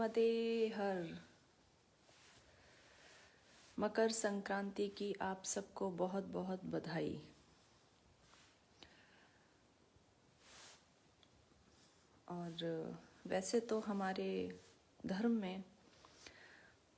राधे हर। मकर संक्रांति की आप सबको बहुत बहुत बधाई। और वैसे तो हमारे धर्म में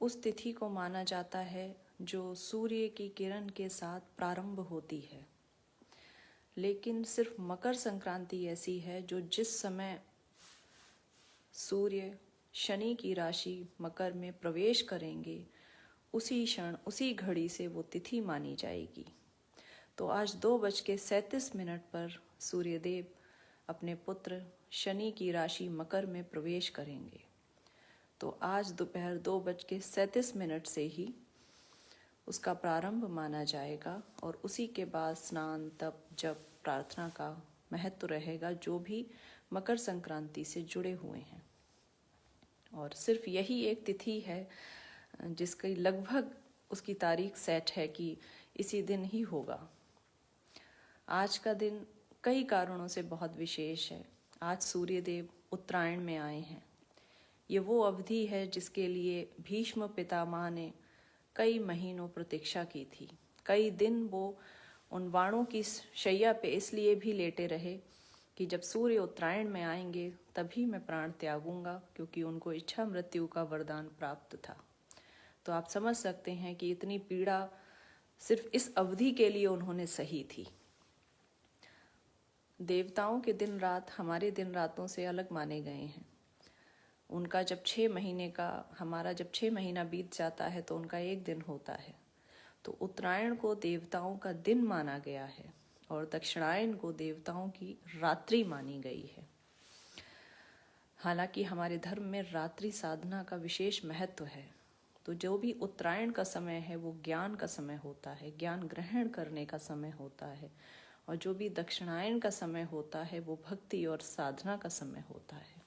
उस तिथि को माना जाता है जो सूर्य की किरण के साथ प्रारंभ होती है, लेकिन सिर्फ मकर संक्रांति ऐसी है जो जिस समय सूर्य शनि की राशि मकर में प्रवेश करेंगे उसी क्षण उसी घड़ी से वो तिथि मानी जाएगी। तो आज 2:37 पर सूर्यदेव अपने पुत्र शनि की राशि मकर में प्रवेश करेंगे। तो आज दोपहर 2:37 से ही उसका प्रारंभ माना जाएगा और उसी के बाद स्नान तप जप प्रार्थना का महत्व रहेगा जो भी मकर संक्रांति से जुड़े हुए हैं। और सिर्फ यही एक तिथि है जिसकी लगभग उसकी तारीख सेट है कि इसी दिन ही होगा। आज का दिन कई कारणों से बहुत विशेष है। आज सूर्यदेव उत्तरायण में आए हैं। ये वो अवधि है जिसके लिए भीष्म पितामह ने कई महीनों प्रतीक्षा की थी। कई दिन वो उन बाणों की शैया पे इसलिए भी लेटे रहे कि जब सूर्य उत्तरायण में आएंगे तभी मैं प्राण त्यागूंगा, क्योंकि उनको इच्छा मृत्यु का वरदान प्राप्त था। तो आप समझ सकते हैं कि इतनी पीड़ा सिर्फ इस अवधि के लिए उन्होंने सही थी। देवताओं के दिन रात हमारे दिन रातों से अलग माने गए हैं। उनका जब 6 महीने का, हमारा जब 6 महीना बीत जाता है तो उनका एक दिन होता है। तो उत्तरायण को देवताओं का दिन माना गया है और दक्षिणायन को देवताओं की रात्रि मानी गई है। हालांकि हमारे धर्म में रात्रि साधना का विशेष महत्व है। तो जो भी उत्तरायण का समय है वो ज्ञान का समय होता है, ज्ञान ग्रहण करने का समय होता है। और जो भी दक्षिणायन का समय होता है वो भक्ति और साधना का समय होता है।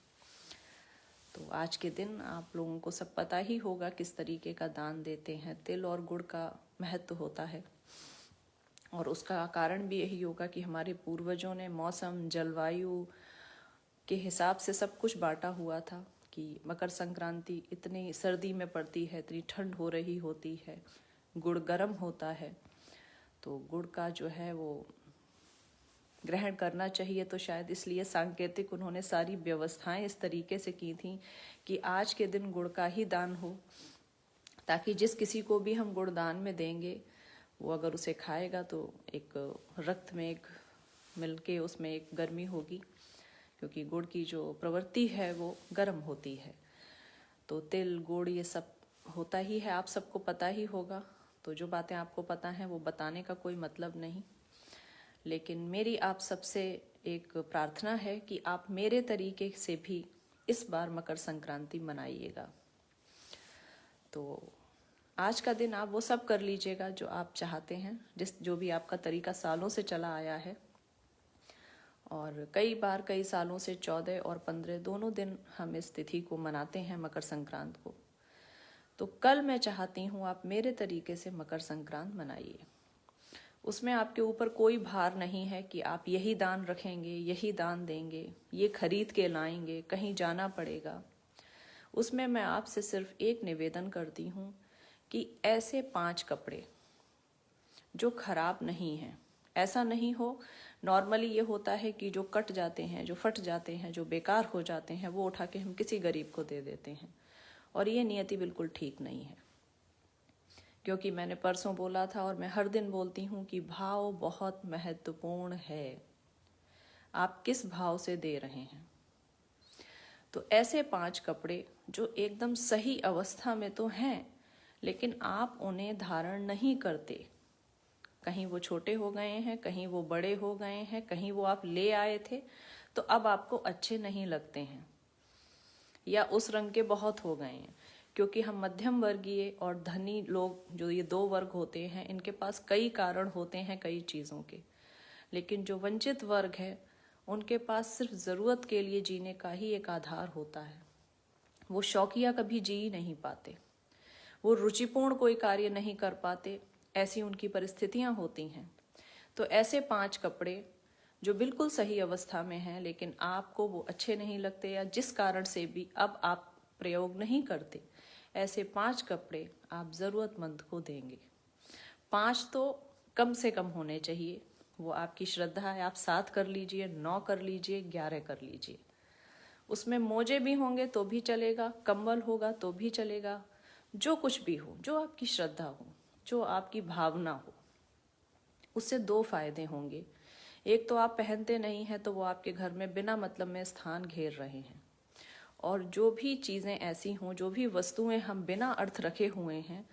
तो आज के दिन आप लोगों को सब पता ही होगा किस तरीके का दान देते हैं। तिल और गुड़ का महत्व होता है और उसका कारण भी यही होगा कि हमारे पूर्वजों ने मौसम जलवायु के हिसाब से सब कुछ बांटा हुआ था कि मकर संक्रांति इतनी सर्दी में पड़ती है, इतनी ठंड हो रही होती है, गुड़ गर्म होता है, तो गुड़ का जो है वो ग्रहण करना चाहिए। तो शायद इसलिए सांकेतिक उन्होंने सारी व्यवस्थाएं इस तरीके से की थी कि आज के दिन गुड़ का ही दान हो, ताकि जिस किसी को भी हम गुड़ दान में देंगे वो अगर उसे खाएगा तो एक रक्त में एक मिलके उसमें एक गर्मी होगी, क्योंकि गुड़ की जो प्रवृत्ति है वो गर्म होती है। तो तिल गुड़ ये सब होता ही है, आप सबको पता ही होगा। तो जो बातें आपको पता हैं वो बताने का कोई मतलब नहीं, लेकिन मेरी आप सबसे एक प्रार्थना है कि आप मेरे तरीके से भी इस बार मकर संक्रांति मनाइएगा। तो आज का दिन आप वो सब कर लीजिएगा जो आप चाहते हैं, जो भी आपका तरीका सालों से चला आया है। और कई सालों से 14 और 15 दोनों दिन हम इस तिथि को मनाते हैं, मकर संक्रांत को। तो कल मैं चाहती हूँ आप मेरे तरीके से मकर संक्रांत मनाइए। उसमें आपके ऊपर कोई भार नहीं है कि आप यही दान रखेंगे, यही दान देंगे, ये खरीद के लाएंगे, कहीं जाना पड़ेगा। उसमें मैं आपसे सिर्फ एक निवेदन करती हूँ कि ऐसे 5 कपड़े जो खराब नहीं हैं, ऐसा नहीं हो। नॉर्मली ये होता है कि जो कट जाते हैं, जो फट जाते हैं, जो बेकार हो जाते हैं, वो उठा के हम किसी गरीब को दे देते हैं, और ये नियति बिल्कुल ठीक नहीं है। क्योंकि मैंने परसों बोला था और मैं हर दिन बोलती हूँ कि भाव बहुत महत्वपूर्ण है। आप किस भाव से दे रहे हैं। तो ऐसे 5 कपड़े जो एकदम सही अवस्था में तो हैं, लेकिन आप उन्हें धारण नहीं करते। कहीं वो छोटे हो गए हैं, कहीं वो बड़े हो गए हैं, कहीं वो आप ले आए थे तो अब आपको अच्छे नहीं लगते हैं, या उस रंग के बहुत हो गए हैं। क्योंकि हम मध्यम वर्गीय और धनी लोग, जो ये 2 वर्ग होते हैं, इनके पास कई कारण होते हैं कई चीज़ों के। लेकिन जो वंचित वर्ग है उनके पास सिर्फ ज़रूरत के लिए जीने का ही एक आधार होता है। वो शौकिया कभी जी ही नहीं पाते, वो रुचिपूर्ण कोई कार्य नहीं कर पाते, ऐसी उनकी परिस्थितियां होती हैं। तो ऐसे 5 कपड़े जो बिल्कुल सही अवस्था में हैं लेकिन आपको वो अच्छे नहीं लगते, या जिस कारण से भी अब आप प्रयोग नहीं करते, ऐसे 5 कपड़े आप ज़रूरतमंद को देंगे। 5 तो कम से कम होने चाहिए, वो आपकी श्रद्धा है, आप 7 कर लीजिए, 9 कर लीजिए, 11 कर लीजिए। उसमें मोजे भी होंगे तो भी चलेगा, कंबल होगा तो भी चलेगा, जो कुछ भी हो, जो आपकी श्रद्धा हो, जो आपकी भावना हो। उससे 2 फायदे होंगे। एक तो आप पहनते नहीं हैं तो वो आपके घर में बिना मतलब में स्थान घेर रहे हैं, और जो भी चीज़ें ऐसी हों, जो भी वस्तुएं हम बिना अर्थ रखे हुए हैं,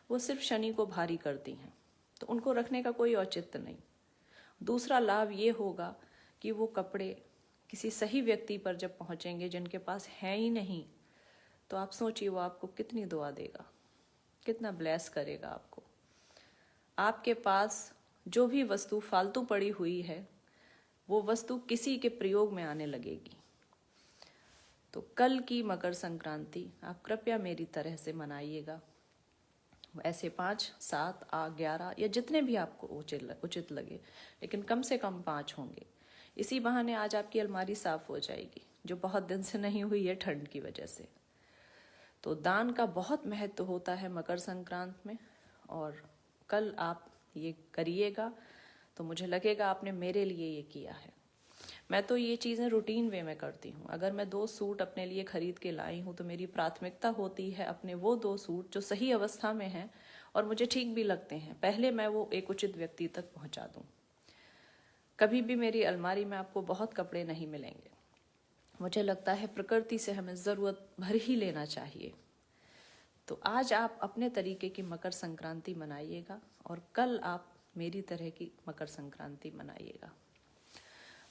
वो सिर्फ शनि को भारी करती हैं, तो उनको रखने का कोई औचित्य नहीं। दूसरा लाभ ये होगा कि वो कपड़े किसी सही व्यक्ति पर जब पहुंचेंगे, जिनके पास है ही नहीं, तो आप सोचिए वो आपको कितनी दुआ देगा, कितना ब्लेस करेगा आपको। आपके पास जो भी वस्तु फालतू पड़ी हुई है, वो वस्तु किसी के प्रयोग में आने लगेगी। तो कल की मकर संक्रांति आप कृपया मेरी तरह से मनाइएगा। ऐसे 5, 7, 8, 11 या जितने भी आपको उचित लगे, लेकिन कम से कम 5 होंगे। इसी बहाने आज आपकी अलमारी साफ हो जाएगी, जो बहुत दिन से नहीं हुई है ठंड की वजह से। तो दान का बहुत महत्व होता है मकर संक्रांत में, और कल आप ये करिएगा तो मुझे लगेगा आपने मेरे लिए ये किया है। मैं तो ये चीज़ें रूटीन वे में करती हूँ। अगर मैं 2 सूट अपने लिए खरीद के लाई हूँ तो मेरी प्राथमिकता होती है अपने वो 2 सूट जो सही अवस्था में हैं और मुझे ठीक भी लगते हैं, पहले मैं वो एक उचित व्यक्ति तक पहुँचा दूँ। कभी भी मेरी अलमारी में आपको बहुत कपड़े नहीं मिलेंगे। मुझे लगता है प्रकृति से हमें ज़रूरत भर ही लेना चाहिए। तो आज आप अपने तरीके की मकर संक्रांति मनाइएगा और कल आप मेरी तरह की मकर संक्रांति मनाइएगा।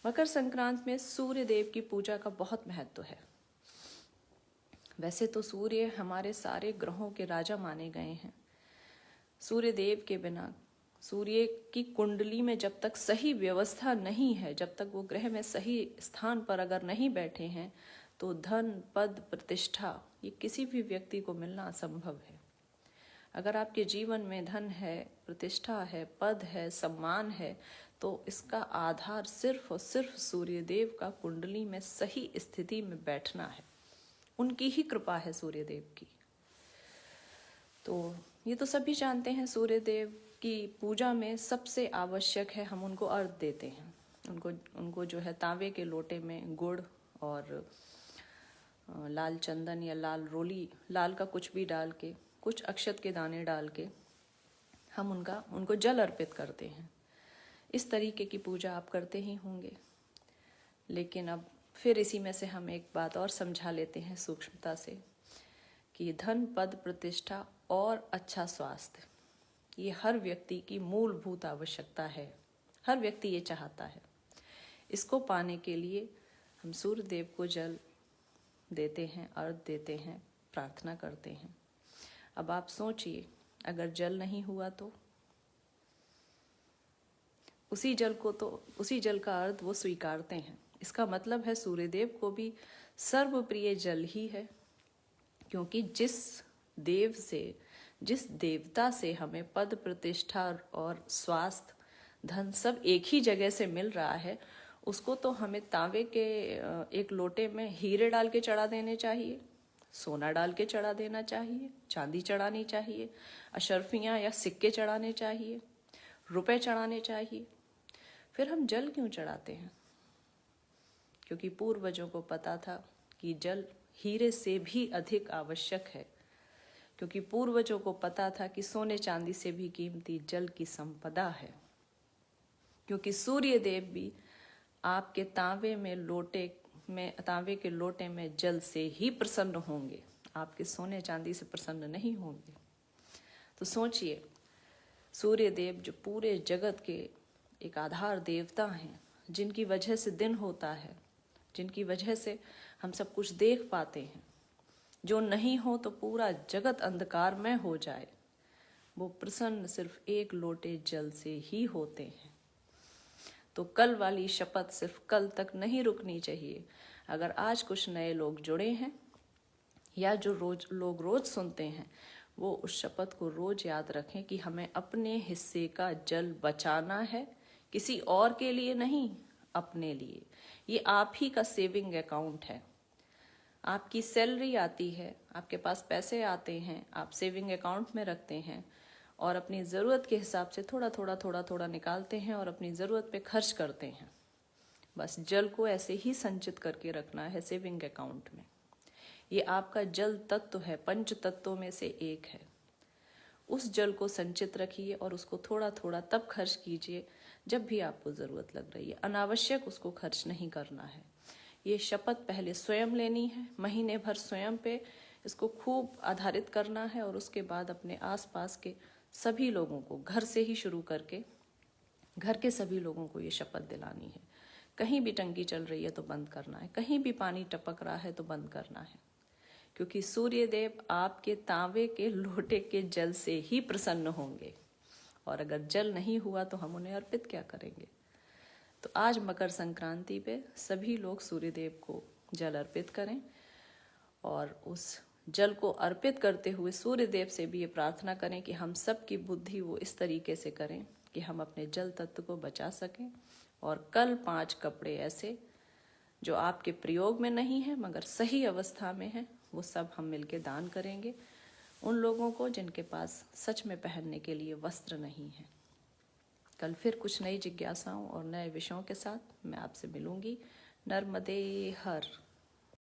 मकर संक्रांति में सूर्य देव की पूजा का बहुत महत्व है। वैसे तो सूर्य हमारे सारे ग्रहों के राजा माने गए हैं। सूर्य देव के बिना, सूर्य की कुंडली में जब तक सही व्यवस्था नहीं है, जब तक वो ग्रह में सही स्थान पर अगर नहीं बैठे हैं, तो धन, पद, प्रतिष्ठा ये किसी भी व्यक्ति को मिलना असंभव है। अगर आपके जीवन में धन है, प्रतिष्ठा है, पद है, सम्मान है, तो इसका आधार सिर्फ और सिर्फ सूर्यदेव का कुंडली में सही स्थिति में बैठना है। उनकी ही कृपा है सूर्यदेव की। तो ये तो सभी जानते हैं, सूर्यदेव की पूजा में सबसे आवश्यक है हम उनको अर्घ देते हैं। उनको जो है तांबे के लोटे में गुड़ और लाल चंदन या लाल रोली, लाल का कुछ भी डाल के, कुछ अक्षत के दाने डाल के हम उनको जल अर्पित करते हैं। इस तरीके की पूजा आप करते ही होंगे। लेकिन अब फिर इसी में से हम एक बात और समझा लेते हैं सूक्ष्मता से, कि धन, पद, प्रतिष्ठा और अच्छा स्वास्थ्य ये हर व्यक्ति की मूलभूत आवश्यकता है। हर व्यक्ति ये चाहता है। इसको पाने के लिए हम सूर्य देव को जल देते हैं, अर्घ देते हैं, प्रार्थना करते हैं। अब आप सोचिए, अगर जल नहीं हुआ तो उसी जल का अर्थ वो स्वीकारते हैं। इसका मतलब है सूर्यदेव को भी सर्वप्रिय जल ही है, क्योंकि जिस देवता से हमें पद, प्रतिष्ठा और स्वास्थ्य, धन सब एक ही जगह से मिल रहा है, उसको तो हमें तांबे के एक लोटे में हीरे डाल के चढ़ा देने चाहिए, सोना डाल के चढ़ा देना चाहिए, चांदी चढ़ानी चाहिए, अशर्फियाँ या सिक्के चढ़ाने चाहिए, रुपए चढ़ाने चाहिए। फिर हम जल क्यों चढ़ाते हैं? क्योंकि पूर्वजों को पता था कि जल हीरे से भी अधिक आवश्यक है, क्योंकि पूर्वजों को पता था कि सोने चांदी से भी कीमती जल की संपदा है। क्योंकि सूर्य देव भी आपके तांबे के लोटे में जल से ही प्रसन्न होंगे, आपके सोने चांदी से प्रसन्न नहीं होंगे। तो सोचिए, सूर्य देव जो पूरे जगत के एक आधार देवता हैं, जिनकी वजह से दिन होता है, जिनकी वजह से हम सब कुछ देख पाते हैं, जो नहीं हो तो पूरा जगत अंधकार में हो जाए, वो प्रसन्न सिर्फ एक लोटे जल से ही होते हैं। तो कल वाली शपथ सिर्फ कल तक नहीं रुकनी चाहिए। अगर आज कुछ नए लोग जुड़े हैं या जो लोग रोज सुनते हैं, वो उस शपथ को रोज याद रखें कि हमें अपने हिस्से का जल बचाना है, किसी और के लिए नहीं, अपने लिए। ये आप ही का सेविंग अकाउंट है। आपकी सैलरी आती है, आपके पास पैसे आते हैं, आप सेविंग अकाउंट में रखते हैं और अपनी ज़रूरत के हिसाब से थोड़ा थोड़ा निकालते हैं और अपनी ज़रूरत पे खर्च करते हैं। बस जल को ऐसे ही संचित करके रखना है सेविंग अकाउंट में। ये आपका जल तत्व है, पंच तत्वों में से एक है। उस जल को संचित रखिए और उसको थोड़ा थोड़ा तब खर्च कीजिए जब भी आपको ज़रूरत लग रही है। अनावश्यक उसको खर्च नहीं करना है। ये शपथ पहले स्वयं लेनी है, महीने भर स्वयं पे इसको खूब आधारित करना है और उसके बाद अपने आसपास के सभी लोगों को, घर से ही शुरू करके घर के सभी लोगों को ये शपथ दिलानी है। कहीं भी टंकी चल रही है तो बंद करना है, कहीं भी पानी टपक रहा है तो बंद करना है, क्योंकि सूर्य देव आपके तांबे के लोटे के जल से ही प्रसन्न होंगे और अगर जल नहीं हुआ तो हम उन्हें अर्पित क्या करेंगे। तो आज मकर संक्रांति पे सभी लोग सूर्य देव को जल अर्पित करें और उस जल को अर्पित करते हुए सूर्य देव से भी ये प्रार्थना करें कि हम सब की बुद्धि वो इस तरीके से करें कि हम अपने जल तत्व को बचा सकें और कल 5 कपड़े ऐसे जो आपके प्रयोग में नहीं है मगर सही अवस्था में है, वो सब हम मिलके दान करेंगे उन लोगों को जिनके पास सच में पहनने के लिए वस्त्र नहीं है। कल फिर कुछ नई जिज्ञासाओं और नए विषयों के साथ मैं आपसे मिलूंगी। नर्मदे हर।